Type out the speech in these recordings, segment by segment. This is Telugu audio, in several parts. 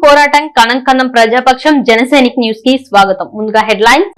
పోరాటం కణం ప్రజాపక్షం జనసైనిక్ న్యూస్ కి స్వాగతం. ముందుగా headlines.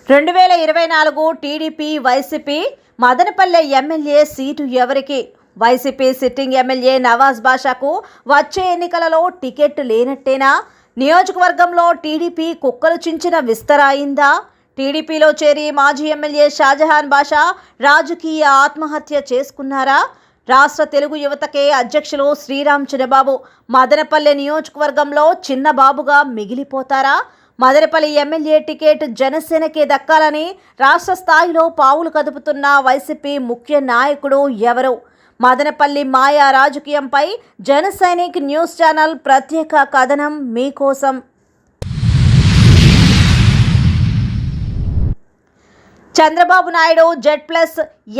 2024 TDP YCP Madanapalle MLA seat ఎవరికి? వైసీపీ సిట్టింగ్ ఎమ్మెల్యే నవాజ్ బాషాకు వచ్చే ఎన్నికలలో టికెట్ లేనట్టేనా? నియోజకవర్గంలో టీడీపీ కుక్కలు చించిన విస్తరాయిందా? టీడీపీలో చేరి మాజీ ఎమ్మెల్యే షాజహాన్ బాషా రాజకీయ ఆత్మహత్య చేసుకున్నారా? రాష్ట్ర తెలుగు యువతకే అధ్యక్షులు శ్రీరామ్ చిన్నబాబు మదనపల్లె నియోజకవర్గంలో చిన్నబాబుగా మిగిలిపోతారా? మదనపల్లి ఎమ్మెల్యే టికెట్ జనసేనకే దక్కాలని రాష్ట్ర స్థాయిలో పావులు కదుపుతున్న వైసీపీ ముఖ్య నాయకుడు ఎవరు? మదనపల్లి మాయా రాజకీయంపై జనసైనిక్ న్యూస్ ఛానల్ ప్రత్యేక కథనం మీకోసం. Chandrababu Naidu Z+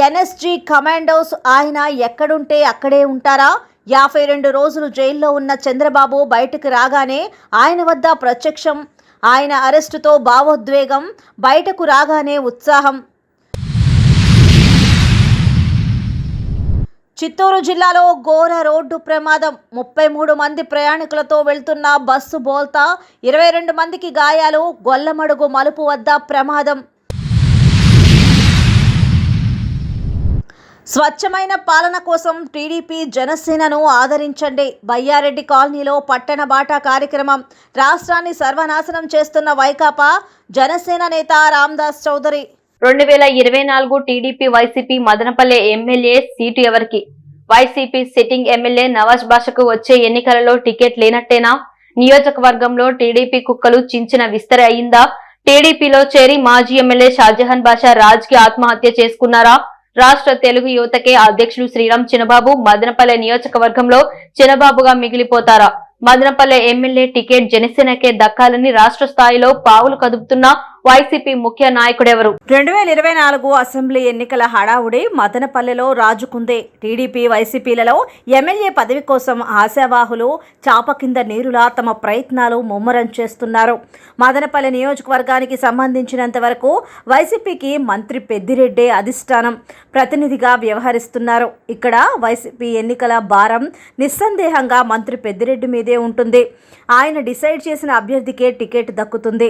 NSG commandos ఆయన ఎక్కడుంటే అక్కడే ఉంటారా? 52 రోజులు జైల్లో ఉన్న చంద్రబాబు బయటకు రాగానే ఆయన వద్ద ప్రత్యక్షం. ఆయన అరెస్టుతో భావోద్వేగం, బయటకు రాగానే ఉత్సాహం. చిత్తూరు జిల్లాలో ఘోర రోడ్డు ప్రమాదం. 33 మంది ప్రయాణికులతో వెళ్తున్న బస్సు బోల్తా, 22 మందికి గాయాలు. గొల్లమడుగు మలుపు వద్ద ప్రమాదం. స్వచ్ఛమైన పాలన కోసం టీడీపీ జనసేనను ఆదరించండి. బయ్యారెడ్డి కాలనీలో పట్టణ బాటా కార్యక్రమం. రాష్ట్రాన్ని సర్వనాశనం చేస్తున్న వైకాపా జనసేన నేత Ramadas Chowdary. 2024 TDP YCP Madanapalle MLA seat ఎవరికి? వైసీపీ సిట్టింగ్ ఎమ్మెల్యే నవాజ్ బాషాకు వచ్చే ఎన్నికలలో టికెట్ లేనట్టేనా? నియోజకవర్గంలో టీడీపీ కుక్కలు చించిన విస్తరి అయిందా? టీడీపీలో చేరి మాజీ ఎమ్మెల్యే షాజహాన్ బాషా రాజకీయ ఆత్మహత్య చేసుకున్నారా? రాష్ట్ర తెలుగు యువతకే అధ్యక్షులు శ్రీరామ్ చిన్నబాబు మదనపల్లె నియోజకవర్గంలో చిన్నబాబుగా మిగిలిపోతారా? మదనపల్లె ఎమ్మెల్యే టికెట్ జనసేనకే దక్కాలని రాష్ట్ర స్థాయిలో పావులు కదుపుతున్న వైసీపీ ముఖ్య నాయకుడెవరు? 2024 అసెంబ్లీ ఎన్నికల హడావుడి మదనపల్లెలో రాజుకుందే. టీడీపీ వైసీపీలలో ఎమ్మెల్యే పదవి కోసం ఆశావాహులు చాప కింద నీరులా తమ ప్రయత్నాలు ముమ్మరం చేస్తున్నారు. మదనపల్లె నియోజకవర్గానికి సంబంధించినంత వరకు వైసీపీకి మంత్రి పెద్దిరెడ్డి అధిష్టానం ప్రతినిధిగా వ్యవహరిస్తున్నారు. ఇక్కడ వైసీపీ ఎన్నికల భారం నిస్సందేహంగా మంత్రి పెద్దిరెడ్డి మీదే ఉంటుంది. ఆయన డిసైడ్ చేసిన అభ్యర్థికే టికెట్ దక్కుతుంది.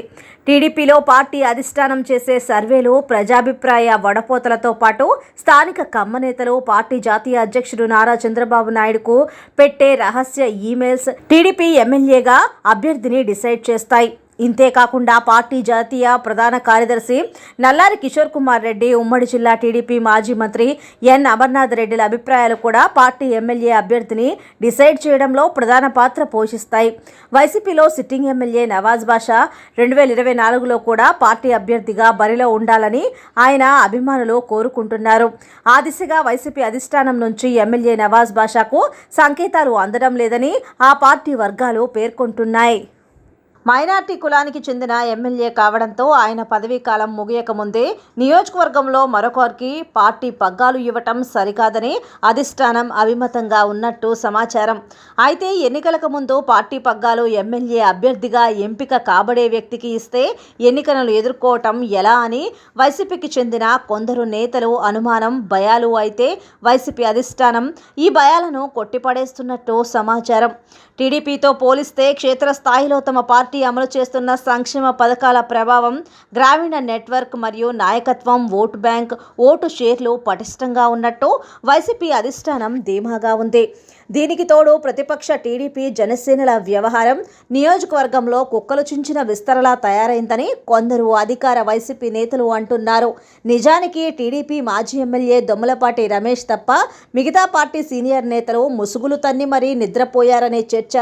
టీడీపీలో పార్టీ అధిష్టానం చేసే సర్వేలు, ప్రజాభిప్రాయ వడపోతలతో పాటు స్థానిక కమ్మనేతలు పార్టీ జాతీయ అధ్యక్షుడు నారా చంద్రబాబు నాయుడుకు పెట్టే రహస్య ఈమెయిల్స్ టీడీపీ ఎమ్మెల్యేగా అభ్యర్థిని డిసైడ్ చేస్తాయి. ఇంతేకాకుండా పార్టీ జాతీయ ప్రధాన కార్యదర్శి నల్లారి కిషోర్ కుమార్ రెడ్డి, ఉమ్మడి జిల్లా టీడీపీ మాజీ మంత్రి ఎన్ అమర్నాథ్ రెడ్డిల అభిప్రాయాలు కూడా పార్టీ ఎమ్మెల్యే అభ్యర్థిని డిసైడ్ చేయడంలో ప్రధాన పాత్ర పోషిస్తాయి. వైసీపీలో సిట్టింగ్ ఎమ్మెల్యే నవాజ్ బాషా 2024లో కూడా పార్టీ అభ్యర్థిగా బరిలో ఉండాలని ఆయన అభిమానులు కోరుకుంటున్నారు. ఆ దిశగా వైసీపీ అధిష్టానం నుంచి ఎమ్మెల్యే నవాజ్ బాషాకు సంకేతాలు అందడం లేదని ఆ పార్టీ వర్గాలు పేర్కొంటున్నాయి. మైనార్టీ కులానికి చెందిన ఎమ్మెల్యే కావడంతో ఆయన పదవీ కాలం ముగియక ముందే నియోజకవర్గంలో మరొకరికి పార్టీ పగ్గాలు ఇవ్వటం సరికాదని అధిష్టానం అభిమతంగా ఉన్నట్టు సమాచారం. అయితే ఎన్నికలకు ముందు పార్టీ పగ్గాలు ఎమ్మెల్యే అభ్యర్థిగా ఎంపిక కాబడే వ్యక్తికి ఇస్తే ఎన్నికలను ఎదుర్కోవటం ఎలా అని వైసీపీకి చెందిన కొందరు నేతలు అనుమానం, భయాలు. అయితే వైసీపీ అధిష్టానం ఈ భయాలను కొట్టిపడేస్తున్నట్టు సమాచారం. టీడీపీతో పోలిస్తే క్షేత్రస్థాయిలో తమ పార్టీ అమలు చేస్తున్న సంక్షేమ పథకాల ప్రభావం, గ్రామీణ నెట్వర్క్ మరియు నాయకత్వం, ఓటు బ్యాంక్, ఓటు షేర్లు పటిష్టంగా ఉన్నట్టు వైసీపీ అధిష్టానం ధీమాగా ఉంది. దీనికి తోడు ప్రతిపక్ష టీడీపీ జనసేనల వ్యవహారం నియోజకవర్గంలో కుక్కలు చించిన విస్తరలా తయారైందని కొందరు అధికార వైసీపీ నేతలు అంటున్నారు. నిజానికి టీడీపీ మాజీ ఎమ్మెల్యే దొమ్మలపాటి రమేష్ తప్ప మిగతా పార్టీ సీనియర్ నేతలు ముసుగులు తన్ని మరీ నిద్రపోయారనే చర్చ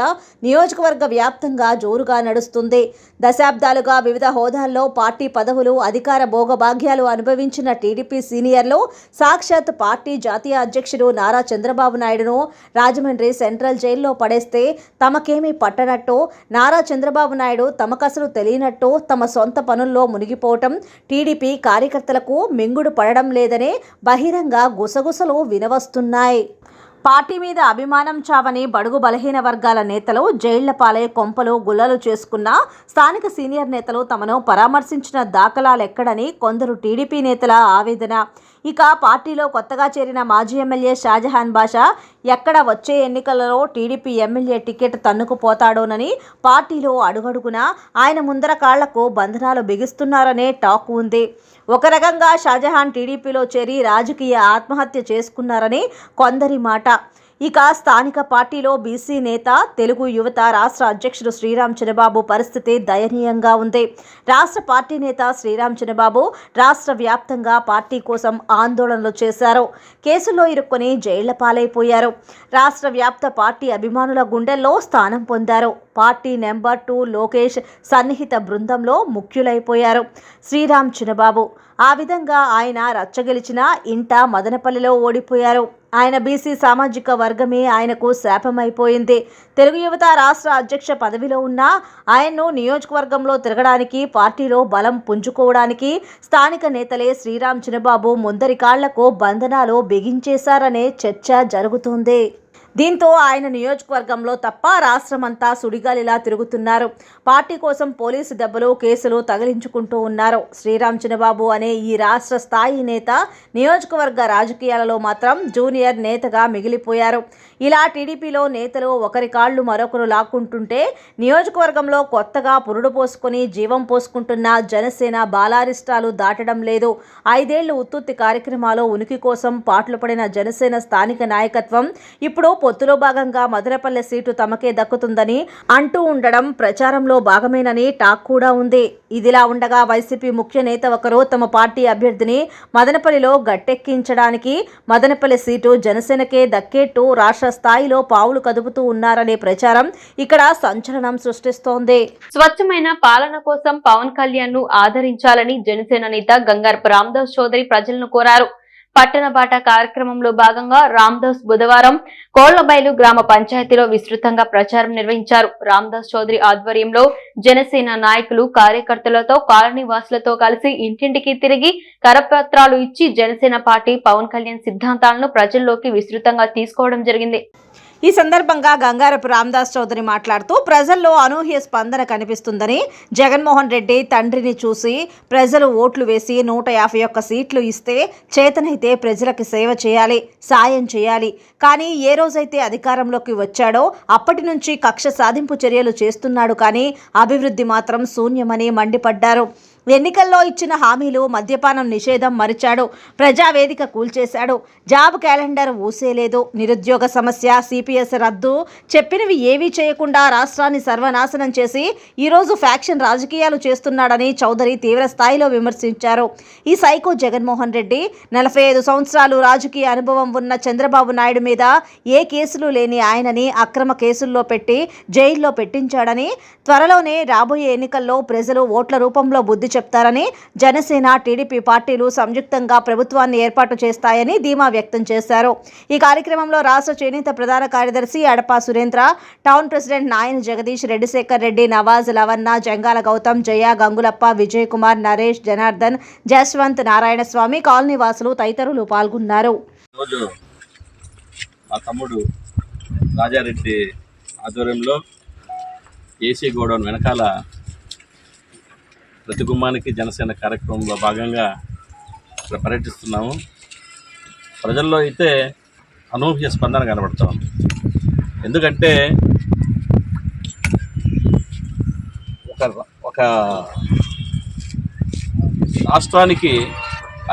నియోజకవర్గ వ్యాప్తంగా జోరుగా నడుస్తుంది. దశాబ్దాలుగా వివిధ హోదాల్లో పార్టీ పదవులు, అధికార భోగభాగ్యాలు అనుభవించిన టీడీపీ సీనియర్లు సాక్షాత్ పార్టీ జాతీయ అధ్యక్షుడు నారా చంద్రబాబు నాయుడును రాజమండ్రి సెంట్రల్ జైల్లో పడేస్తే తమకేమీ పట్టనట్టు, నారా చంద్రబాబు నాయుడు తమకసలు తెలియనట్టు తమ సొంత పనుల్లో మునిగిపోవటం టీడీపీ కార్యకర్తలకు మింగుడు పడడం లేదనే బహిరంగ గుసగుసలు వినవస్తున్నాయి. పార్టీ మీద అభిమానం చావని బడుగు బలహీన వర్గాల నేతలు జైళ్ల పాలై కొంపలు గుల్లలు చేసుకున్న స్థానిక సీనియర్ నేతలు తమను పరామర్శించిన దాఖలాలెక్కడని కొందరు టీడీపీ నేతల ఆవేదన. ఇక పార్టీలో కొత్తగా చేరిన మాజీ ఎమ్మెల్యే షాజహాన్ బాషా ఎక్కడ వచ్చే ఎన్నికలలో టీడీపీ ఎమ్మెల్యే టికెట్ తన్నుకుపోతాడోనని పార్టీలో అడుగడుగునా ఆయన ముందర కాళ్లకు బంధనాలు బిగిస్తున్నారనే టాక్ ఉంది. ఒక రకంగా షాజహాన్ టీడీపీలో చేరి రాజకీయ ఆత్మహత్య చేసుకున్నారని కొందరి మాట. ఇక స్థానిక పార్టీలో బీసీ నేత, తెలుగు యువత రాష్ట్ర అధ్యక్షుడు శ్రీరామ్ చంద్రబాబు పరిస్థితి దయనీయంగా ఉంది. రాష్ట్ర పార్టీ నేత శ్రీరామ్ చంద్రబాబు రాష్ట్ర వ్యాప్తంగా పార్టీ కోసం ఆందోళనలు చేశారు. కేసుల్లో ఇరుక్కొని జైళ్ల పాలైపోయారు. రాష్ట్ర వ్యాప్త పార్టీ అభిమానుల గుండెల్లో స్థానం పొందారు. పార్టీ నెంబర్ 2 లోకేష్ సన్నిహిత బృందంలో ముఖ్యులైపోయారు శ్రీరామ్ చంద్రబాబు. ఆ విధంగా ఆయన రచ్చగెలిచిన ఇంట మదనపల్లిలో ఓడిపోయారు. ఆయన బీసీ సామాజిక వర్గమే ఆయనకు శాపమైపోయింది. తెలుగు యువత రాష్ట్ర అధ్యక్ష పదవిలో ఉన్న ఆయన్ను నియోజకవర్గంలో తిరగడానికి, పార్టీలో బలం పుంజుకోవడానికి స్థానిక నేతలే శ్రీరామ్ చంద్రబాబు ముందరి కాళ్లకు బంధనాలు బిగించేశారనే చర్చ జరుగుతోంది. దీంతో ఆయన నియోజకవర్గంలో తప్ప రాష్ట్రమంతా సుడిగాలిలా తిరుగుతున్నారు. పార్టీ కోసం పోలీసు దెబ్బలు, కేసులు తగిలించుకుంటూ ఉన్నారు. శ్రీరామ్ చంద్రబాబు అనే ఈ రాష్ట్ర స్థాయి నేత నియోజకవర్గ రాజకీయాలలో మాత్రం జూనియర్ నేతగా మిగిలిపోయారు. ఇలా టీడీపీలో నేతలు ఒకరి కాళ్లు మరొకరు లాక్కుంటుంటే నియోజకవర్గంలో కొత్తగా పురుడు పోసుకొని జీవం పోసుకుంటున్న జనసేన బాలారిష్టాలు దాటడం లేదు. 5 ఏళ్లు ఉత్తుత్తి కార్యక్రమాలు ఉనికి కోసం పాటలు పడిన జనసేన స్థానిక నాయకత్వం ఇప్పుడు పొత్తులో భాగంగా మదనపల్లె సీటు తమకే దక్కుతుందని అంటూ ఉండడం ప్రచారంలో భాగమేనని టాక్ కూడా ఉంది. ఇదిలా ఉండగా వైసీపీ ముఖ్య నేత ఒకరు తమ పార్టీ అభ్యర్థిని మదనపల్లిలో గట్టెక్కించడానికి మదనపల్లి సీటు జనసేనకే దక్కేట్టు రాష్ట్ర స్థాయిలో పావులు కదుపుతూ ఉన్నారనే ప్రచారం ఇక్కడ సంచలనం సృష్టిస్తోంది. స్వచ్ఛమైన పాలన కోసం పవన్ కళ్యాణ్ ను ఆదరించాలని జనసేన నేత గంగారపు రామదాస్ చౌదరి ప్రజలను కోరారు. పట్టణ బాట కార్యక్రమంలో భాగంగా రామదాస్ బుధవారం కోళ్లబైలు గ్రామ పంచాయతీలో విస్తృతంగా ప్రచారం నిర్వహించారు. రామదాస్ చౌదరి ఆధ్వర్యంలో జనసేన నాయకులు, కార్యకర్తలతో, కాలనీ వాసులతో కలిసి ఇంటింటికి తిరిగి కరపత్రాలు ఇచ్చి జనసేన పార్టీ, పవన్ కళ్యాణ్ సిద్ధాంతాలను ప్రజల్లోకి విస్తృతంగా తీసుకోవడం జరిగింది. ఈ సందర్భంగా గంగారపు రామదాస్ చౌదరి మాట్లాడుతూ ప్రజల్లో అనూహ్య స్పందన కనిపిస్తుందని, జగన్మోహన్ రెడ్డి తండ్రిని చూసి ప్రజలు ఓట్లు వేసి 151 సీట్లు ఇస్తే చేతనైతే ప్రజలకు సేవ చేయాలి, సాయం చేయాలి. కానీ ఏ రోజైతే అధికారంలోకి వచ్చాడో అప్పటి నుంచి కక్ష సాధింపు చర్యలు చేస్తున్నాడు, కానీ అభివృద్ధి మాత్రం శూన్యమని మండిపడ్డారు. ఎన్నికల్లో ఇచ్చిన హామీలు, మద్యపానం నిషేధం మరిచాడు, ప్రజావేదిక కూల్చేశాడు, జాబ్ క్యాలెండర్ ఊసేలేదు, నిరుద్యోగ సమస్య, సిపిఎస్ రద్దు, చెప్పినవి ఏవీ చేయకుండా రాష్ట్రాన్ని సర్వనాశనం చేసి ఈరోజు ఫ్యాక్షన్ రాజకీయాలు చేస్తున్నాడని చౌదరి తీవ్ర స్థాయిలో విమర్శించారు. ఈ సైకో జగన్మోహన్ రెడ్డి 45 సంవత్సరాలు రాజకీయ అనుభవం ఉన్న చంద్రబాబు నాయుడు మీద ఏ కేసులు లేని ఆయనని అక్రమ కేసుల్లో పెట్టి జైల్లో పెట్టించాడని, త్వరలోనే రాబోయే ఎన్నికల్లో ప్రజలు ఓట్ల రూపంలో బుద్ధి చెప్తారని, జనసేన, టీడీపీ పార్టీలు సంయుక్తంగా ప్రభుత్వాన్ని ఏర్పాటు చేస్తాయని ధీమా వ్యక్తం చేశారు. ఈ కార్యక్రమంలో రాష్ట్ర చేనేత ప్రధాన కార్యదర్శి అడపా సురేంద్ర, టౌన్ ప్రెసిడెంట్ నాయన జగదీష్, రెడ్డిశేఖర్ రెడ్డి, నవాజ్, లవన్న, జంగాల గౌతమ్, జయ, గంగులప్ప, విజయ్ కుమార్, నరేష్, జనార్దన్, జస్వంత్, నారాయణ స్వామి, కాలనీ వాసులు తదితరులు పాల్గొన్నారు. మా తమ్ముడు రాజారెడ్డి ఆధ్వర్యంలో ఏసీ గోడౌన్ వెనకాల ప్రతి గుమ్మానికి జనసేన కార్యక్రమంలో భాగంగా ఇక్కడ పర్యటిస్తున్నాము. ప్రజల్లో అయితే అనూహ్య స్పందన కనబడుతాం. ఎందుకంటే ఒక రాష్ట్రానికి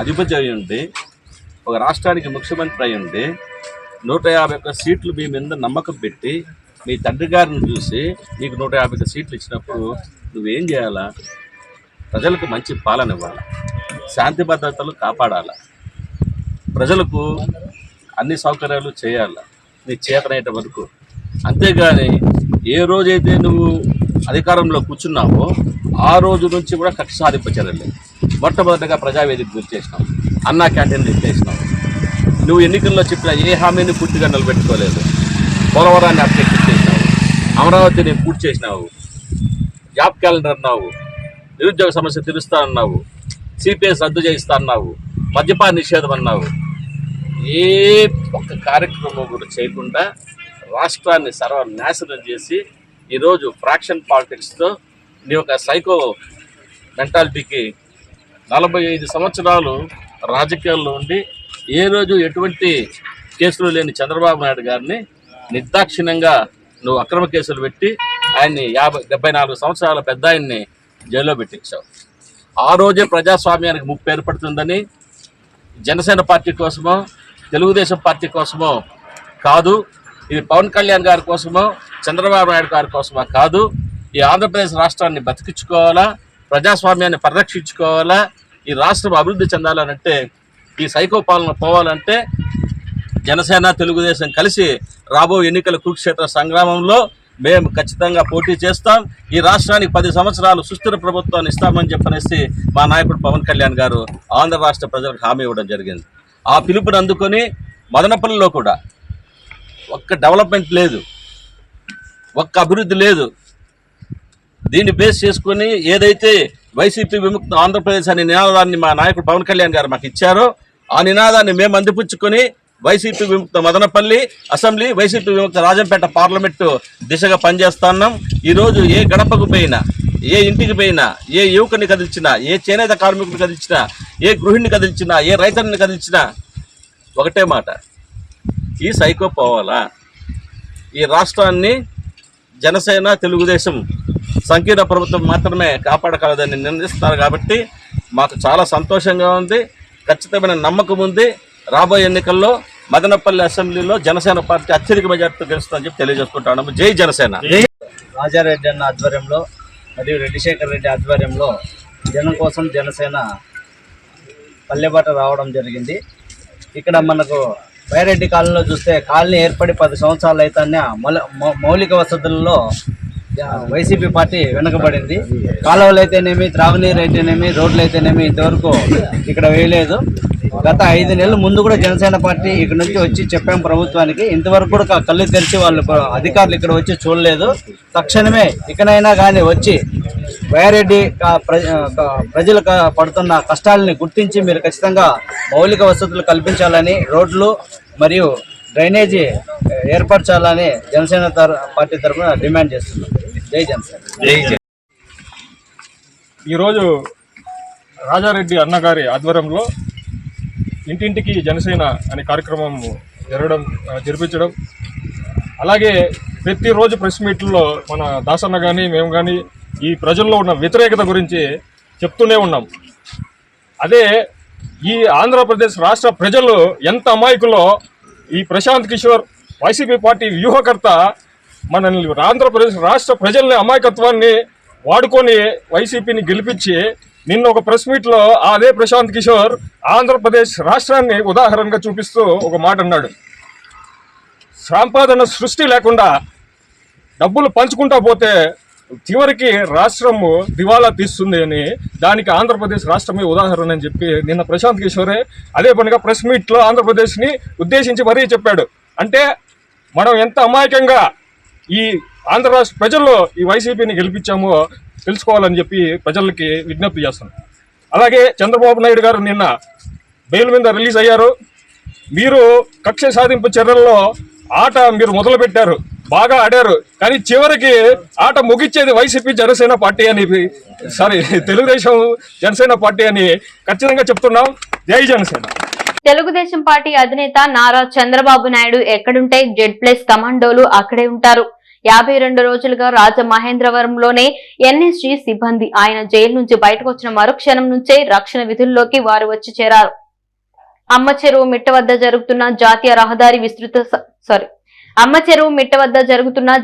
అధిపతి అయి ఉండి, ఒక రాష్ట్రానికి ముఖ్యమంత్రి అయి ఉండి 151 సీట్లు మీ మీద నమ్మకం పెట్టి, మీ తండ్రి గారిని చూసి నీకు 151 సీట్లు ఇచ్చినప్పుడు నువ్వేం చేయాలా? ప్రజలకు మంచి పాలన ఇవ్వాలి, శాంతి భద్రతలు కాపాడాలి, ప్రజలకు అన్ని సౌకర్యాలు చేయాలి నీ చేతనయ్యేట వరకు. అంతేగాని ఏ రోజైతే నువ్వు అధికారంలో కూర్చున్నావో ఆ రోజు నుంచి కూడా కక్ష సాధింపు చర్యలు. మొట్టమొదటిగా ప్రజావేదిక గుర్తు చేసినావు, అన్నా క్యాంటీన్లు ఎత్తేసినావు. నువ్వు ఎన్నికల్లో చెప్పిన ఏ హామీని పూర్తిగా నిలబెట్టుకోలేదు. పోలవరాన్ని అప్డేట్, అమరావతిని పూర్తి చేసినావు, జాబ్ క్యాలెండర్ అన్నావు, నిరుద్యోగ సమస్య తీరుస్తా అన్నావు, సిపిఎస్ రద్దు చేయిస్తా అన్నావు, మద్యపాన నిషేధం అన్నావు. ఏ ఒక్క కార్యక్రమం కూడా చేయకుండా రాష్ట్రాన్ని సర్వనాశనం చేసి ఈరోజు ఫ్రాక్షన్ పాలిటిక్స్తో నీ ఒక సైకో మెంటాలిటీకి 45 సంవత్సరాలు రాజకీయాల్లో ఉండి ఏ రోజు ఎటువంటి కేసులు లేని చంద్రబాబు నాయుడు గారిని నిర్దాక్షిణ్యంగా నువ్వు అక్రమ కేసులు పెట్టి ఆయన్ని 74 సంవత్సరాల పెద్ద ఆయన్ని జైల్లో పెట్టించావు. ఆ రోజే ప్రజాస్వామ్యానికి ముప్పు ఏర్పడుతుందని జనసేన పార్టీ కోసమో తెలుగుదేశం పార్టీ కోసమో కాదు, ఇది పవన్ కళ్యాణ్ గారి కోసమో చంద్రబాబు నాయుడు గారి కోసమో కాదు, ఈ ఆంధ్రప్రదేశ్ రాష్ట్రాన్ని బతికించుకోవాలా, ప్రజాస్వామ్యాన్ని పరిరక్షించుకోవాలా, ఈ రాష్ట్రం అభివృద్ధి చెందాలనంటే, ఈ సైకో పాలన పోవాలంటే జనసేన తెలుగుదేశం కలిసి రాబో ఎన్నికల కురుక్షేత్ర సంగ్రామంలో మేము ఖచ్చితంగా పోటీ చేస్తాం. ఈ రాష్ట్రానికి 10 సంవత్సరాలు సుస్థిర ప్రభుత్వాన్ని ఇస్తామని చెప్పనేసి మా నాయకుడు పవన్ కళ్యాణ్ గారు ఆంధ్ర రాష్ట్ర ప్రజలకు హామీ ఇవ్వడం జరిగింది. ఆ పిలుపుని అందుకొని మదనపల్లిలో కూడా ఒక్క డెవలప్మెంట్ లేదు, ఒక్క అభివృద్ధి లేదు. దీన్ని బేస్ చేసుకొని ఏదైతే వైసీపీ విముక్త ఆంధ్రప్రదేశ్ అనే నినాదాన్ని మా నాయకుడు పవన్ కళ్యాణ్ గారు మాకు ఇచ్చారో ఆ నినాదాన్ని మేము అందిపుచ్చుకొని వైసీపీ విముక్త మదనపల్లి అసెంబ్లీ, వైసీపీ విముక్త రాజంపేట పార్లమెంటు దిశగా పనిచేస్తున్నాం. ఈరోజు ఏ గడపకు పోయినా, ఏ ఇంటికి పోయినా, ఏ యువకుని కదిల్చినా, ఏ చేనేత కార్మికుని కదిల్చినా, ఏ గృహిణిని కదిల్చినా, ఏ రైతుని కదిల్చినా ఒకటే మాట, ఈ సైకో పోవాలా. ఈ రాష్ట్రాన్ని జనసేన తెలుగుదేశం సంకీర్ణ ప్రభుత్వం మాత్రమే కాపాడగలదని నిర్ణయిస్తున్నారు. కాబట్టి మాకు చాలా సంతోషంగా ఉంది, ఖచ్చితమైన నమ్మకం ఉంది. రాబోయే ఎన్నికల్లో మదనపల్లి అసెంబ్లీలో జనసేన పార్టీ అత్యధిక మెజార్టీతో గెలుస్తుందని చెప్పి తెలియజేసుకుంటున్నాము. జై జనసేన. రాజారెడ్డి అన్న ఆధ్వర్యంలో మరియు రెడ్డిశేఖర్ రెడ్డి ఆధ్వర్యంలో జనం కోసం జనసేన పల్లెబాట రావడం జరిగింది. ఇక్కడ మనకు బైరెడ్డి కాలనీలో చూస్తే కాలనీ ఏర్పడి 10 సంవత్సరాలు అయితే మౌలిక వసతులలో వైసీపీ పార్టీ వెనుకబడింది. కాలువలు అయితేనేమి, త్రాగునీరు అయితేనేమి, రోడ్లు అయితేనేమి ఇంతవరకు ఇక్కడ వేయలేదు. గత 5 నెలల ముందు కూడా జనసేన పార్టీ ఇక్కడ నుంచి వచ్చి చెప్పాం ప్రభుత్వానికి, ఇంతవరకు కూడా కళ్ళు తెరిచి వాళ్ళు అధికారులు ఇక్కడ వచ్చి చూడలేదు. తక్షణమే ఇకనైనా కానీ వచ్చి బైరెడ్డి ప్రజలు పడుతున్న కష్టాలని గుర్తించి మీరు ఖచ్చితంగా మౌలిక వసతులు కల్పించాలని, రోడ్లు మరియు డ్రైనేజీ ఏర్పరచాలని జనసేన పార్టీ తరఫున డిమాండ్ చేస్తున్నాం. జై జనసేన. ఈరోజు రాజారెడ్డి అన్నగారి ఆధ్వర్యంలో ఇంటింటికి జనసేన అనే కార్యక్రమం జరిపించడం, అలాగే ప్రతిరోజు ప్రెస్ మీట్లో మన దాసన్న కానీ మేము కానీ ఈ ప్రజల్లో ఉన్న వ్యతిరేకత గురించి చెప్తూనే ఉన్నాం. అదే ఈ ఆంధ్రప్రదేశ్ రాష్ట్ర ప్రజలు ఎంత అమాయకులో ఈ ప్రశాంత్ కిషోర్ వైసీపీ పార్టీ వ్యూహకర్త మనల్ని ఆంధ్రప్రదేశ్ రాష్ట్ర ప్రజల్ని అమాయకత్వాన్ని వాడుకొని వైసీపీని గెలిపించి నిన్న ఒక ప్రెస్ మీట్లో అదే ప్రశాంత్ కిషోర్ ఆంధ్రప్రదేశ్ రాష్ట్రాన్ని ఉదాహరణగా చూపిస్తూ ఒక మాట అన్నాడు. సంపాదన సృష్టి లేకుండా డబ్బులు పంచుకుంటా పోతే చివరికి రాష్ట్రము దివాలా తీస్తుంది అని, దానికి ఆంధ్రప్రదేశ్ రాష్ట్రమే ఉదాహరణ అని చెప్పి నిన్న ప్రశాంత్ కిషోరే అదే పనిగా ప్రెస్ మీట్లో ఆంధ్రప్రదేశ్ని ఉద్దేశించి మరీ చెప్పాడు. అంటే మనం ఎంత అమాయకంగా ఈ ఆంధ్ర రాష్ట్ర ప్రజల్లో ఈ వైసీపీని గెలిపించామో తెలుసుకోవాలని చెప్పి ప్రజలకి విజ్ఞప్తి చేస్తున్నాం. అలాగే చంద్రబాబు నాయుడు గారు నిన్న బెయిల్ మీద రిలీజ్ అయ్యారు. మీరు కక్ష సాధింపు చర్యల్లో ఆట మీరు మొదలుపెట్టారు, బాగా ఆడారు, కానీ చివరికి ఆట ముగిచ్చేది వైసీపీ జనసేన పార్టీ అని, తెలుగుదేశం జనసేన పార్టీ అని ఖచ్చితంగా చెప్తున్నాం. జై జనసేన. తెలుగుదేశం పార్టీ అధినేత నారా చంద్రబాబు నాయుడు ఎక్కడుంటే జెడ్+ కమాండోలు అక్కడే ఉంటారు. 52 రోజులుగా రాజమహేంద్రవరంలోనే ఎన్ఎస్జీ సిబ్బంది. ఆయన జైలు నుంచి బయటకు వచ్చిన మరుక్షణం నుంచే రక్షణ విధుల్లోకి వారు వచ్చి చేరారు. అమ్మచెరువు మిట్ట వద్ద జరుగుతున్న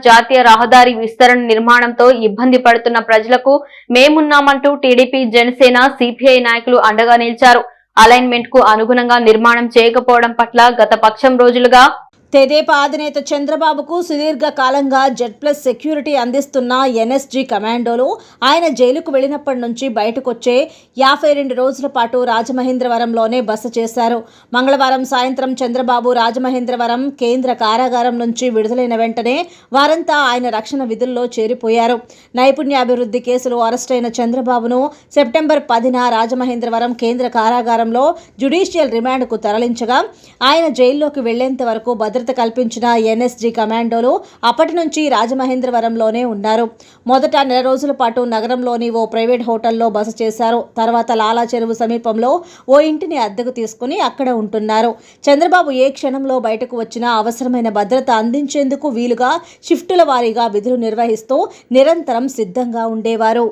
జాతీయ రహదారి విస్తరణ నిర్మాణంతో ఇబ్బంది పడుతున్న ప్రజలకు మేమున్నామంటూ టీడీపీ, జనసేన, సిపిఐ నాయకులు అండగా నిలిచారు. అలైన్మెంట్ కు అనుగుణంగా నిర్మాణం చేయకపోవడం పట్ల గత పక్షం రోజులుగా తెదేపా అధినేత చంద్రబాబుకు సుదీర్ఘ కాలంగా జెడ్+ సెక్యూరిటీ అందిస్తున్న ఎన్ఎస్జీ కమాండోలు ఆయన జైలుకు వెళ్లినప్పటి నుంచి బయటకొచ్చే 52 రోజుల పాటు రాజమహేంద్రవరంలోనే బస చేశారు. మంగళవారం సాయంత్రం చంద్రబాబు రాజమహేంద్రవరం కేంద్ర కారాగారం నుంచి విడుదలైన వెంటనే వారంతా ఆయన రక్షణ విధుల్లో చేరిపోయారు. నైపుణ్యాభివృద్ధి కేసులో అరెస్టైన చంద్రబాబును సెప్టెంబర్ 10న రాజమహేంద్రవరం కేంద్ర కారాగారంలో జ్యుడిషియల్ రిమాండ్కు తరలించగా ఆయన జైల్లోకి వెళ్లేంత వరకు భద్రతా భద్రత కల్పించిన ఎన్ఎస్జీ కమాండోలు అప్పటి నుంచి రాజమహేంద్రవరంలోనే ఉన్నారు. మొదట నెల రోజుల పాటు నగరంలోని ఓ ప్రైవేట్ హోటల్లో బస చేశారు. తర్వాత లాలా చెరువు సమీపంలో ఓ ఇంటిని అద్దెకు తీసుకుని అక్కడ ఉంటున్నారు. చంద్రబాబు ఏ క్షణంలో బయటకు వచ్చినా అవసరమైన భద్రత అందించేందుకు వీలుగా షిఫ్టుల వారీగా విధులు నిర్వహిస్తూ నిరంతరం సిద్ధంగా ఉండేవారు.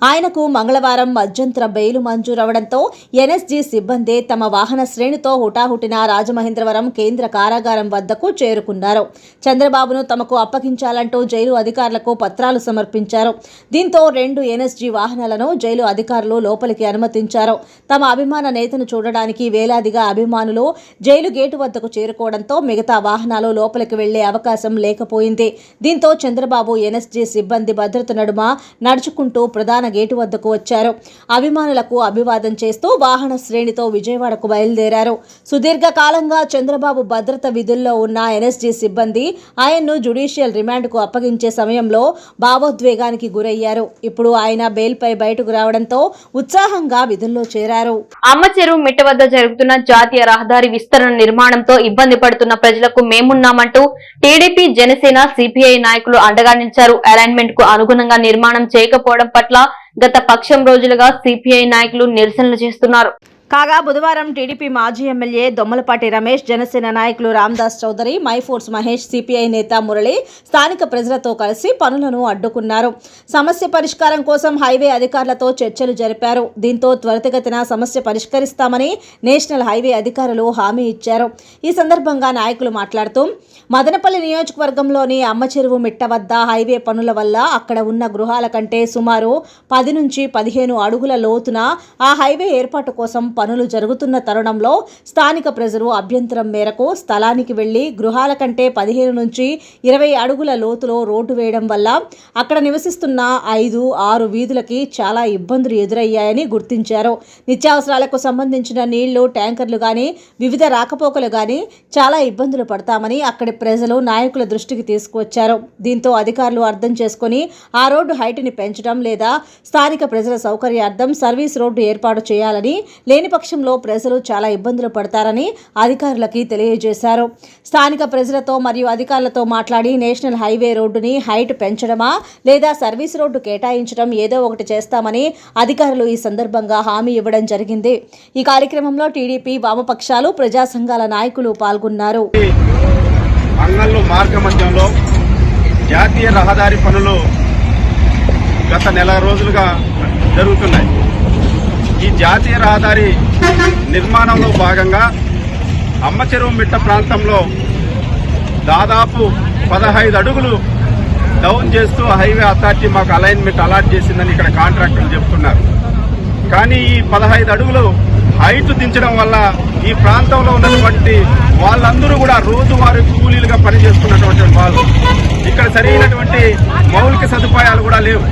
ఆయనకు మంగళవారం మధ్యంతర బెయిలు మంజూరవడంతో ఎన్ఎస్జీ సిబ్బంది తమ వాహన శ్రేణితో హుటాహుటిన రాజమహేంద్రవరం కేంద్ర కారాగారం వద్దకు చేరుకున్నారు. చంద్రబాబును తమకు అప్పగించాలంటూ జైలు అధికారులకు పత్రాలు సమర్పించారు. దీంతో 2 ఎన్ఎస్జీ వాహనాలను జైలు అధికారులు లోపలికి అనుమతించారు. తమ అభిమాన నేతను చూడడానికి వేలాదిగా అభిమానులు జైలు గేటు వద్దకు చేరుకోవడంతో మిగతా వాహనాలు లోపలికి వెళ్లే అవకాశం లేకపోయింది. దీంతో చంద్రబాబు ఎన్ఎస్జీ సిబ్బంది భద్రత నడుమ నడుచుకుంటూ ప్రధాన గేటు వద్దకు వచ్చారు. అభిమానులకు అభివాదం చేస్తూ వాహన శ్రేణితో విజయవాడకు బయలుదేరారు. సుదీర్ఘ కాలంగా చంద్రబాబు భద్రత విధుల్లో ఉన్న ఎన్ఎస్జీ సిబ్బంది ఆయన్ను జ్యుడిషియల్ రిమాండ్కు అప్పగించే సమయంలో భావోద్వేగానికి గురయ్యారు. ఇప్పుడు ఆయన బెయిల్పై బయటకు రావడంతో ఉత్సాహంగా విధుల్లో చేరారు. అమ్మచెరువు మిట్ట వద్ద జరుగుతున్న జాతీయ రహదారి విస్తరణ నిర్మాణంతో ఇబ్బంది పడుతున్న ప్రజలకు మేమున్నామంటూ టీడీపీ, జనసేన, సిపిఐ నాయకులు అండగా నిలిచారు. అలైన్మెంట్ కు అనుగుణంగా నిర్మాణం చేయకపోవడం పట్ల గత పక్షం రోజులుగా సిపిఐ నాయకులు నిరసనలు చేస్తున్నారు. కాగా బుధవారం టీడీపీ మాజీ ఎమ్మెల్యే దొమ్మలపాటి రమేష్, జనసేన నాయకులు రామదాస్ చౌదరి, మైఫోర్స్ మహేష్, సిపిఐ నేత మురళి స్థానిక ప్రజలతో కలిసి పనులను అడ్డుకున్నారు. సమస్య పరిష్కారం కోసం హైవే అధికారులతో చర్చలు జరిపారు. దీంతో త్వరితగతిన సమస్య పరిష్కరిస్తామని నేషనల్ హైవే అధికారులు హామీ ఇచ్చారు. ఈ సందర్భంగా నాయకులు మాట్లాడుతూ మదనపల్లి నియోజకవర్గంలోని అమ్మచెరువు మిట్ట వద్ద హైవే పనుల వల్ల అక్కడ ఉన్న గృహాల కంటే సుమారు 10 నుంచి 15 అడుగుల లోతున ఆ హైవే ఏర్పాటు కోసం పనులు జరుగుతున్న తరుణంలో స్థానిక ప్రజలు అభ్యంతరం మేరకు స్థలానికి వెళ్లి గృహాల కంటే 15 నుంచి 20 అడుగుల లోతులో రోడ్డు వేయడం వల్ల అక్కడ నివసిస్తున్న 5-6 వీధులకి చాలా ఇబ్బందులు ఎదురయ్యాయని గుర్తించారు. నిత్యావసరాలకు సంబంధించిన నీళ్లు, ట్యాంకర్లు గాని, వివిధ రాకపోకలు గాని చాలా ఇబ్బందులు పడతామని అక్కడి ప్రజలు నాయకుల దృష్టికి తీసుకువచ్చారు. దీంతో అధికారులు అర్థం చేసుకుని ఆ రోడ్డు హైట్ని పెంచడం లేదా స్థానిక ప్రజల సౌకర్యార్థం సర్వీస్ రోడ్డు ఏర్పాటు చేయాలని, లేని పక్షంలో ప్రజలు చాలా ఇబ్బందులు పడతారని అధికారులకి తెలియజేశారు. స్థానిక ప్రజలతో మరియు అధికారులతో మాట్లాడి నేషనల్ హైవే రోడ్డుని హైట్ పెంచడమా లేదా సర్వీస్ రోడ్డు కేటాయించడం ఏదో ఒకటి చేస్తామని అధికారులు ఈ సందర్భంగా హామీ ఇవ్వడం జరిగింది. ఈ కార్యక్రమంలో టీడీపీ, వామపక్షాలు, ప్రజా సంఘాల నాయకులు పాల్గొన్నారు. అంగళ్ళు మార్గ మధ్యంలో జాతీయ రహదారి పనులు గత నెల రోజులుగా జరుగుతున్నాయి. ఈ జాతీయ రహదారి నిర్మాణంలో భాగంగా అమ్మచెరువు మిట్ట ప్రాంతంలో దాదాపు 15 అడుగులు డౌన్ చేస్తూ హైవే అథారిటీ మాకు అలైన్మెంట్ అలాట్ చేసిందని ఇక్కడ కాంట్రాక్టర్లు చెప్తున్నారు. కానీ ఈ 15 అడుగులు హైట్ దించడం వల్ల ఈ ప్రాంతంలో ఉన్నటువంటి వాళ్ళందరూ కూడా రోజువారీ కూలీలుగా పనిచేస్తున్నటువంటి వాళ్ళు, ఇక్కడ సరైనటువంటి మౌలిక సదుపాయాలు కూడా లేవు.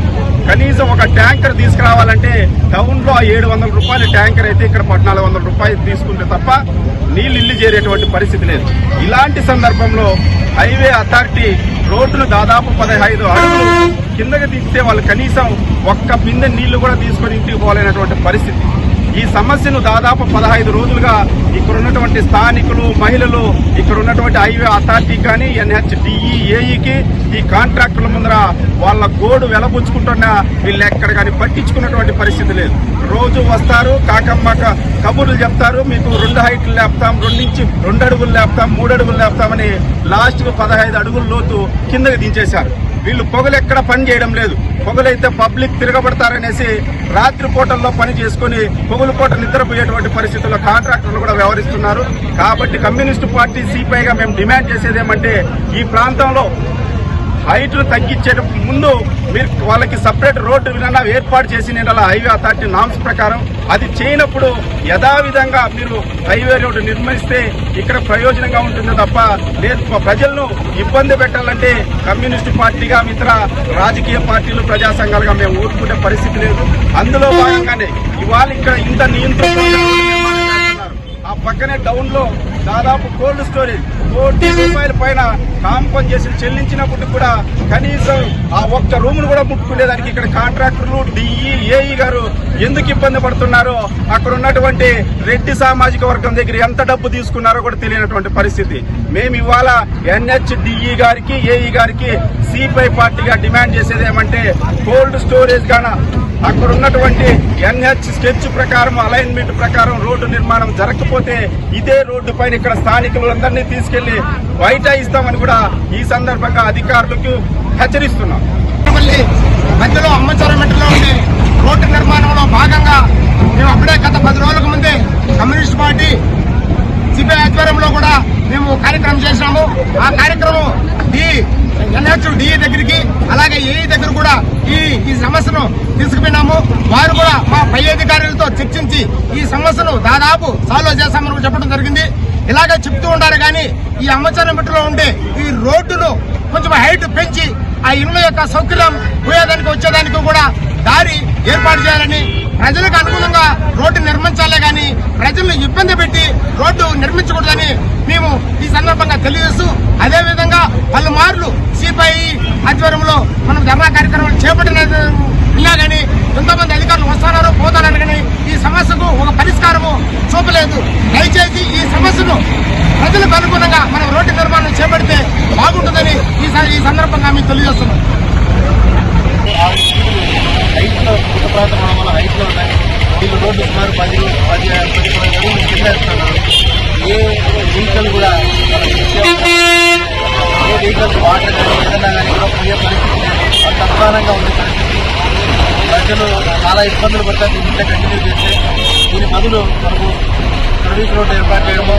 కనీసం ఒక ట్యాంకర్ తీసుకురావాలంటే టౌన్లో 700 రూపాయల ట్యాంకర్ అయితే ఇక్కడ 1400 రూపాయలు తీసుకుంటే తప్ప నీళ్ళు ఇల్లు చేరేటువంటి పరిస్థితి లేదు. ఇలాంటి సందర్భంలో హైవే అథారిటీ రోడ్డును దాదాపు 15 అడుగులు కిందకి దింపితే వాళ్ళు కనీసం ఒక్క బిందె నీళ్లు కూడా తీసుకొని ఇంటికి పోలేనటువంటి పరిస్థితి. ఈ సమస్యను దాదాపు 15 రోజులుగా ఇక్కడ ఉన్నటువంటి స్థానికులు, మహిళలు, ఇక్కడ ఉన్నటువంటి హైవే అథారిటీ కానీ, NHDE, AEకి ఈ కాంట్రాక్టుల ముందర వాళ్ళ గోడు వెలబుచ్చుకుంటున్నా వీళ్ళు ఎక్కడ కానీ పట్టించుకున్నటువంటి పరిస్థితి లేదు. రోజు వస్తారు, కాకమ్మక కబుర్లు చెప్తారు, మీకు 2 హైట్లు లేపుతాం, 2 అడుగులు లేపుతాం, 3 అడుగులు లేపుతామని లాస్ట్కు 15 అడుగుల లోతు కిందకి దించేశారు. వీళ్ళు పొగలెక్కడ పని చేయడం లేదు. పొగలైతే పబ్లిక్ తిరగబడతారనేసి రాత్రి పూటల్లో పని చేసుకుని పొగలు పూట నిద్రపోయేటువంటి పరిస్థితుల్లో కాంట్రాక్టర్లు కూడా వ్యవహరిస్తున్నారు. కాబట్టి కమ్యూనిస్టు పార్టీ సిపిఐగా మేము డిమాండ్ చేసేది ఏమంటే ఈ ప్రాంతంలో హైట్ను తగ్గించే ముందు మీరు వాళ్ళకి సపరేట్ రోడ్డు విధానా ఏర్పాటు చేసి నేను హైవే అథారిటీ నామ్స్ ప్రకారం అది చేయనప్పుడు యథావిధంగా మీరు హైవే రోడ్డు నిర్మిస్తే ఇక్కడ ప్రయోజనంగా ఉంటుంది తప్ప లేదు ప్రజలను ఇబ్బంది పెట్టాలంటే కమ్యూనిస్టు పార్టీగా ఇతర రాజకీయ పార్టీలు, ప్రజా సంఘాలుగా మేము ఊరుకునే పరిస్థితి లేదు. అందులో భాగంగానే ఇవాళ ఇక్కడ ఇంత నియంత్రణ ఆ పక్కనే టౌన్లో దాదాపు కోల్డ్ స్టోరేజ్ ₹1,00,00,000 పైన కాంపన్సేషన్ చెల్లించినప్పుడు కూడా కనీసం ఆ ఒక్క రూమ్ను కూడా ముట్టుకునేదానికి ఇక్కడ కాంట్రాక్టర్లు డిఈ ఏఈ గారు ఎందుకు ఇబ్బంది పడుతున్నారో, అక్కడ ఉన్నటువంటి రెడ్డి సామాజిక వర్గం దగ్గర ఎంత డబ్బు తీసుకున్నారో కూడా తెలియనటువంటి పరిస్థితి. మేము ఇవాళ NHDE గారికి ఏఈ గారికి సిపిఐ పార్టీగా డిమాండ్ చేసేది ఏమంటే కోల్డ్ స్టోరేజ్ గాన అక్కడ ఉన్నటువంటి NH స్కెచ్ ప్రకారం అలైన్మెంట్ ప్రకారం రోడ్డు నిర్మాణం జరగకపోతే ఇదే రోడ్డు పైన ఇక్కడ స్థానికులందరినీ తీసుకెళ్లి బైఠాయిస్తామని కూడా ఈ సందర్భంగా అధికారులకు హెచ్చరిస్తున్నాం. మధ్యలో అమ్మచారమెట్టులో ఉండే రోడ్డు నిర్మాణంలో భాగంగా మేము అప్పుడే గత 10 రోజులకు ముందే కమ్యూనిస్ట్ పార్టీ సిపిఐ ఆధ్వర్యంలో కూడా మేము కార్యక్రమం చేసినాము. ఆ కార్యక్రమం NHDE దగ్గరికి అలాగే ఏఈ దగ్గర కూడా ఈ సమస్యను తీసుకుపోయినాము. వారు కూడా మా పై అధికారులతో చర్చించి ఈ సమస్యను దాదాపు సాల్వ్ చేస్తామని చెప్పడం జరిగింది. ఇలాగే చెప్తూ ఉంటారు కానీ ఈ అమ్మచారమెట్టులో ఉండే ఈ రోడ్డును కొంచెం హైట్ పెంచి ఆ ఇళ్ల యొక్క సౌకర్యం పోయేదానికి వచ్చేదానికి కూడా దారి ఏర్పాటు చేయాలని, ప్రజలకు అనుగుణంగా రోడ్డు నిర్మించాలే కానీ ప్రజలను ఇబ్బంది పెట్టి రోడ్డు నిర్మించకూడదని మేము ఈ సందర్భంగా తెలియజేస్తూ, అదేవిధంగా పలుమార్లు సిపిఐ ఆధ్వర్యంలో మనం ధర్నా కార్యక్రమాలు చేపట్టినా కానీ ఎంతోమంది అధికారులు వస్తున్నారు పోతారని కానీ ఈ సమస్యకు ఒక పరిష్కారము చూపలేదు. దయచేసి ఈ సమస్యను ప్రజలకు అనుగుణంగా మనం రోడ్డు నిర్మాణం చేపడితే బాగుంటుందని ఈ సందర్భంగా మేము తెలియజేస్తున్నాం. హైట్లో పుట్ట ప్రాంతం ఉండడం వల్ల హైట్లో ఉన్నాయి. వీళ్ళు రోడ్డు సుమారు 10 అడుగులు కింద వేస్తున్నారు. ఏ వెహికల్ కూడా ఏ వెహికల్స్ వాటర్ కానీ ఏదైనా కానీ కూడా పోయే పరిస్థితి అంత అధ్వానంగా ఉంది పరిస్థితి. ప్రజలు చాలా ఇబ్బందులు పడతారు. ఇంట్లో కంటిన్యూ చేస్తే దీని బదులు మనకు సర్వీస్ రోడ్డు ఏర్పాటు చేయడము,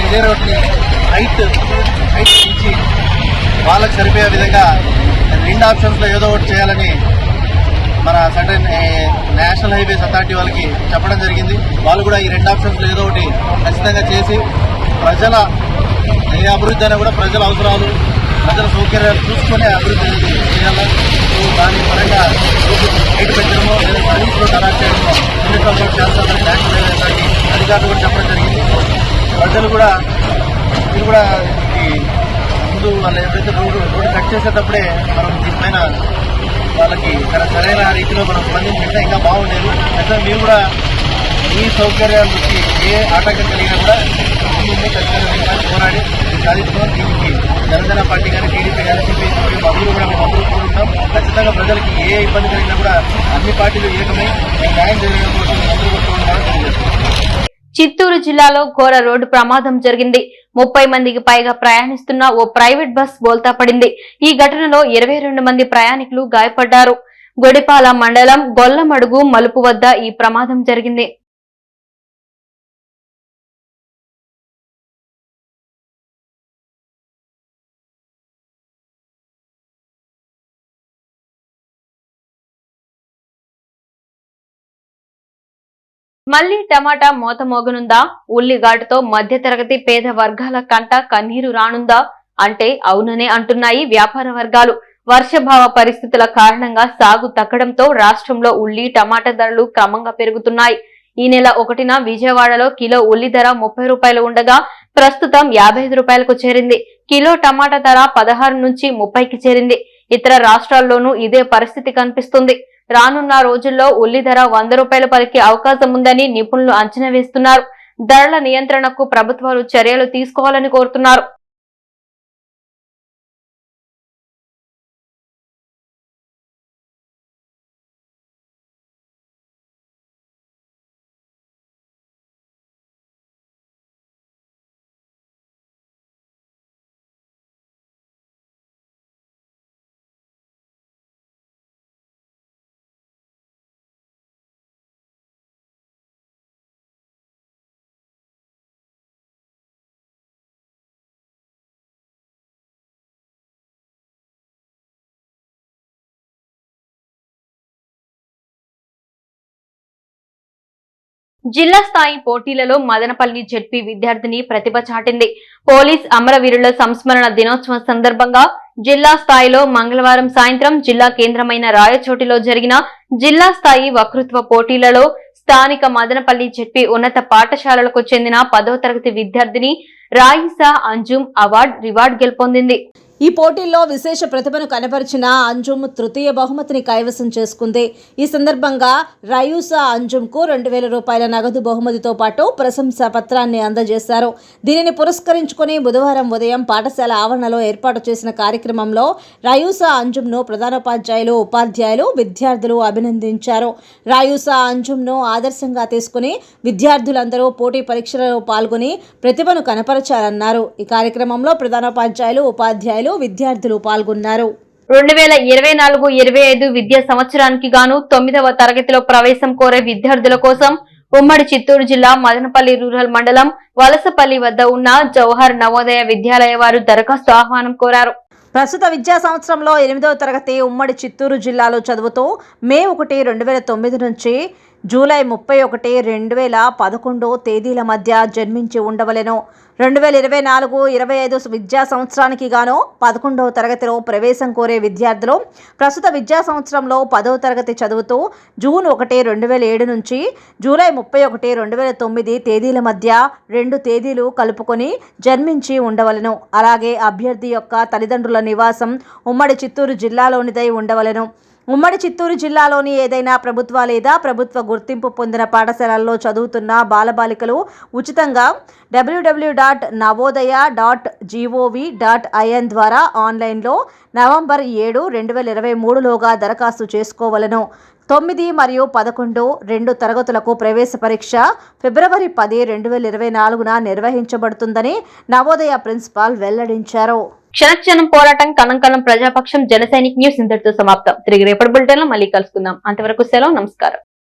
ఇదే రోడ్ని హైట్ పెంచి వాళ్ళకి సరిపోయే విధంగా 2 ఆప్షన్స్లో ఏదో ఒకటి చేయాలని మన సర్టన్ నేషనల్ హైవేస్ అథారిటీ వాళ్ళకి చెప్పడం జరిగింది. వాళ్ళు కూడా ఈ 2 ఆప్షన్స్లో ఏదో ఒకటి ఖచ్చితంగా చేసి ప్రజల ఏ అభివృద్ధి అయినా కూడా ప్రజల అవసరాలు ప్రజల సౌకర్యాలు చూసుకునే అభివృద్ధి చేయాలి. దాని పరంగా హైట్ పెంచడమో లేదా సర్వీస్ రోడ్ అలాట్ చేయడమో ఎన్నికల రోడ్ చేస్తామని నేషనల్ హైవేస్ అథారిటీ అధికారులు కూడా చెప్పడం జరిగింది. ప్రజలు కూడా ఇది కూడా ముందు వాళ్ళు ఎప్పుడైతే రోడ్డు కట్ చేసేటప్పుడే మనం దీనిపైన వాళ్ళకి సరైన రీతిలో మనం స్పందించుంటే ఇంకా బాగుండేది. అయితే మీరు కూడా ఈ సౌకర్యాలకి ఏ ఆటంకం కలిగినా కూడా ముందు ఖచ్చితంగా పోరాడి సాధించుకోవాలి. దీనికి జనసేన పార్టీ కానీ టీడీపీ కానీ సిపిఐ అందరూ కూడా మేము అందరూ కోరుకుంటాం. ఖచ్చితంగా ప్రజలకి ఏ ఇబ్బంది కలిగినా కూడా అన్ని పార్టీలు ఏకమై న్యాయం జరిగిన కోసం అందరూ కోరుకుంటామని తెలియజేస్తున్నాం. చిత్తూరు జిల్లాలో ఘోర రోడ్డు ప్రమాదం జరిగింది. 30 మందికి పైగా ప్రయాణిస్తున్న ఓ ప్రైవేట్ బస్ బోల్తా పడింది. ఈ ఘటనలో 22 మంది ప్రయాణికులు గాయపడ్డారు. గొడిపాల మండలం గొల్లమడుగు మలుపు వద్ద ఈ ప్రమాదం జరిగింది. మళ్లీ టమాటా మోత మోగనుందా? ఉల్లిఘాటుతో మధ్యతరగతి పేద వర్గాల కంట కన్నీరు రానుందా అంటే అవుననే అంటున్నాయి వ్యాపార వర్గాలు. వర్షభావ పరిస్థితుల కారణంగా సాగు తగ్గడంతో రాష్ట్రంలో ఉల్లి టమాటా ధరలు క్రమంగా పెరుగుతున్నాయి. ఈ నెల 1న విజయవాడలో కిలో ఉల్లి ధర ₹30 ఉండగా ప్రస్తుతం ₹55కు చేరింది. కిలో టమాటా ధర 16 నుంచి 30కి చేరింది. ఇతర రాష్ట్రాల్లోనూ ఇదే పరిస్థితి కనిపిస్తుంది. రానున్న రోజుల్లో ఉల్లి ధర ₹100 పలికే అవకాశం ఉందని నిపుణులు అంచనా వేస్తున్నారు. ధరల నియంత్రణకు ప్రభుత్వాలు చర్యలు తీసుకోవాలని కోరుతున్నారు. జిల్లా స్థాయి పోటీలలో మదనపల్లి జెడ్పీ విద్యార్థిని ప్రతిభ చాటింది. పోలీస్ అమరవీరుల సంస్మరణ దినోత్సవం సందర్భంగా జిల్లా స్థాయిలో మంగళవారం సాయంత్రం జిల్లా కేంద్రమైన రాయచోటిలో జరిగిన జిల్లా స్థాయి వక్తృత్వ పోటీలలో స్థానిక మదనపల్లి జెడ్పీ ఉన్నత పాఠశాలలకు చెందిన 10వ తరగతి విద్యార్థిని రాయిసా అంజుమ్ అవార్డ్ రివార్డ్ గెలుపొందింది. ఈ పోటీల్లో విశేష ప్రతిభను కనబరిచిన అంజుమ్ తృతీయ బహుమతిని కైవసం చేసుకుంది. ఈ సందర్భంగా రయూసా అంజుమ్కు 2,000 రూపాయల నగదు బహుమతితో పాటు ప్రశంసా పత్రాన్ని అందజేశారు. దీనిని పురస్కరించుకుని బుధవారం ఉదయం పాఠశాల ఆవరణలో ఏర్పాటు చేసిన కార్యక్రమంలో రయూసా అంజుమ్ను ప్రధానోపాధ్యాయులు, ఉపాధ్యాయులు, విద్యార్థులు అభినందించారు. రయూసా అంజుమ్ను ఆదర్శంగా తీసుకుని విద్యార్థులందరూ పోటీ పరీక్షలలో పాల్గొని ప్రతిభను కనపరచాలన్నారు. ఈ కార్యక్రమంలో ప్రధానోపాధ్యాయులు, ఉపాధ్యాయులు, విద్యార్థులు పాల్గొన్నారు. 2024-25 విద్యా సంవత్సరానికి గాను 9వ తరగతిలో ప్రవేశం కోరే విద్యార్థుల కోసం ఉమ్మడి చిత్తూరు జిల్లా మదనపల్లి రూరల్ మండలం వలసపల్లి వద్ద ఉన్న జవహర్ నవోదయ విద్యాలయ వారు దరఖాస్తు ఆహ్వానం కోరారు. ప్రస్తుత విద్యా సంవత్సరంలో 8వ తరగతి ఉమ్మడి చిత్తూరు జిల్లాలో చదువుతూ మే 1, 2009 నుంచి జూలై 31, 2011 తేదీల మధ్య జన్మించి ఉండవలెను. 2024-25 విద్యా సంవత్సరానికి గాను 11వ తరగతిలో ప్రవేశం కోరే విద్యార్థులు ప్రస్తుత విద్యా సంవత్సరంలో 10వ తరగతి చదువుతూ జూన్ 1, 2007 నుంచి జూలై 31, 2009 తేదీల మధ్య 2 తేదీలు కలుపుకొని జన్మించి ఉండవలెను. అలాగే అభ్యర్థి యొక్క తల్లిదండ్రుల నివాసం ఉమ్మడి చిత్తూరు జిల్లాలోనిదై ఉండవలెను. ఉమ్మడి చిత్తూరు జిల్లాలోని ఏదైనా ప్రభుత్వ లేదా ప్రభుత్వ గుర్తింపు పొందిన పాఠశాలల్లో చదువుతున్న బాలబాలికలు ఉచితంగా www.navodaya.gov.in ద్వారా ఆన్లైన్లో నవంబర్ 7, 2023లోగా దరఖాస్తు చేసుకోవలను. 9 మరియు 11 2 తరగతులకు ప్రవేశ పరీక్ష ఫిబ్రవరి 10, 2024న నిర్వహించబడుతుందని నవోదయ ప్రిన్సిపాల్ వెల్లడించారు. క్షణక్షణం పోరాటం కణం ప్రజాపక్షం జన సైనిక్ న్యూస్ ఇంతటితో సమాప్తం. తిరిగి రేపటి బులెటిన్లో మళ్ళీ కలుసుకుందాం. అంతవరకు సెలవు, నమస్కారం.